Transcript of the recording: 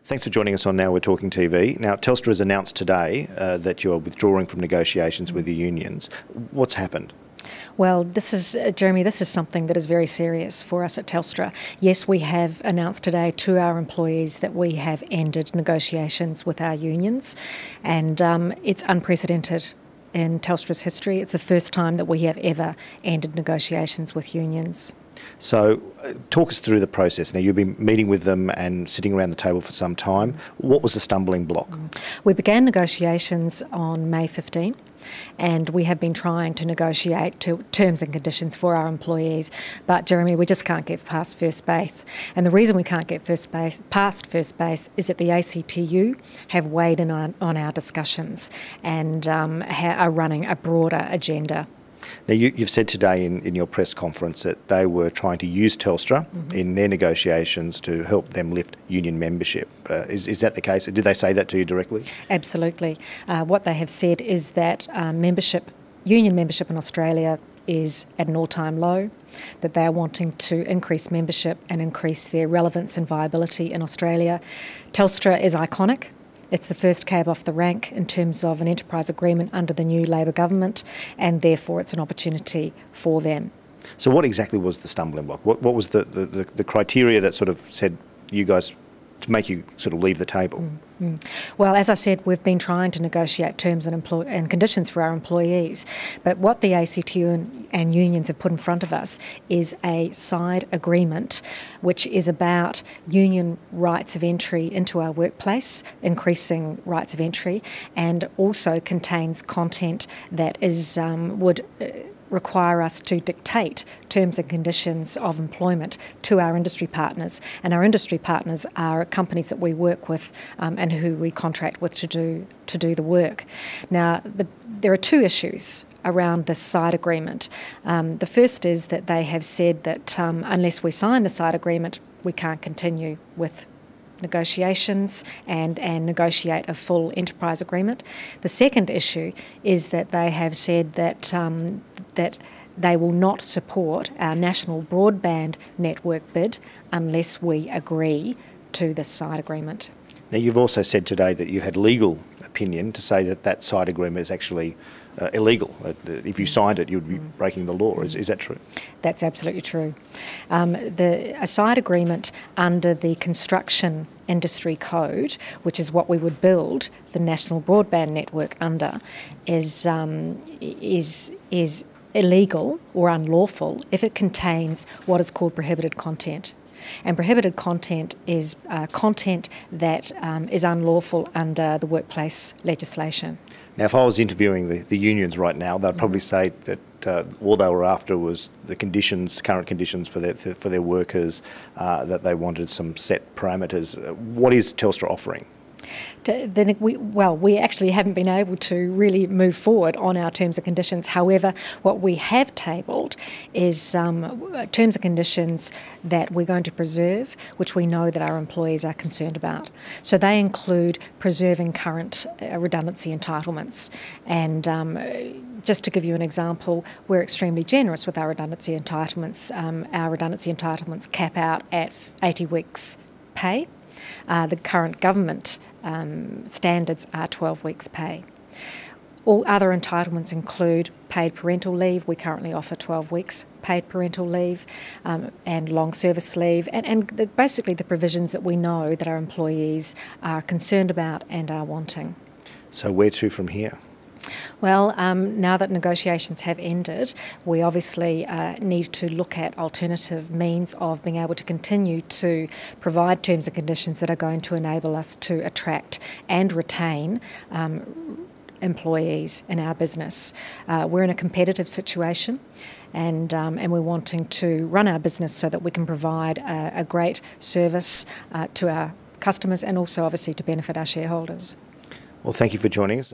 Thanks for joining us on Now We're Talking TV. Now, Telstra has announced today that you're withdrawing from negotiations with the unions. What's happened? Well, this is, Jeremy, this is something that is very serious for us at Telstra. Yes, we have announced today to our employees that we have ended negotiations with our unions, and it's unprecedented in Telstra's history. It's the first time that we have ever ended negotiations with unions. So, talk us through the process. Now, you've been meeting with them and sitting around the table for some time. What was the stumbling block? We began negotiations on May 15, and we have been trying to negotiate terms and conditions for our employees. But, Jeremy, we just can't get past first base. And the reason we can't get past first base is that the ACTU have weighed in on our discussions and are running a broader agenda. Now, you've said today in your press conference that they were trying to use Telstra in their negotiations to help them lift union membership. Is that the case? Did they say that to you directly? Absolutely. What they have said is that union membership in Australia is at an all-time low, that they are wanting to increase membership and increase their relevance and viability in Australia. Telstra is iconic. It's the first cab off the rank in terms of an enterprise agreement under the new Labor government, and therefore it's an opportunity for them. So what exactly was the stumbling block? What was the criteria that sort of said you guys, to make you sort of leave the table? Well, as I said, we've been trying to negotiate terms and conditions for our employees, but what the ACTU and unions have put in front of us is a side agreement which is about union rights of entry into our workplace, increasing rights of entry, and also contains content that would require us to dictate terms and conditions of employment to our industry partners. And our industry partners are companies that we work with and who we contract with to do the work. Now, there are two issues around this side agreement. The first is that they have said that unless we sign the side agreement, we can't continue with negotiations and negotiate a full enterprise agreement. The second issue is that they have said that that they will not support our national broadband network bid unless we agree to this side agreement. Now, you've also said today that you had legal opinion to say that that side agreement is actually illegal. If you signed it, you'd be breaking the law. Is that true? That's absolutely true. A side agreement under the Construction Industry Code, which is what we would build the national broadband network under, is illegal or unlawful if it contains what is called prohibited content. And prohibited content is content that is unlawful under the workplace legislation. Now, if I was interviewing the unions right now, they'd probably say that all they were after was the current conditions for their workers, that they wanted some set parameters. What is Telstra offering? We actually haven't been able to really move forward on our terms and conditions. However, what we have tabled is terms and conditions that we're going to preserve, which we know that our employees are concerned about. So they include preserving current redundancy entitlements. And just to give you an example, we're extremely generous with our redundancy entitlements. Our redundancy entitlements cap out at 80 weeks' pay. The current government standards are 12 weeks' pay. All other entitlements include paid parental leave. We currently offer 12 weeks paid parental leave and long service leave, and basically the provisions that we know that our employees are concerned about and are wanting. So where to from here? Well, now that negotiations have ended, we obviously need to look at alternative means of being able to continue to provide terms and conditions that are going to enable us to attract and retain employees in our business. We're in a competitive situation, and we're wanting to run our business so that we can provide a great service to our customers and also obviously to benefit our shareholders. Well, thank you for joining us.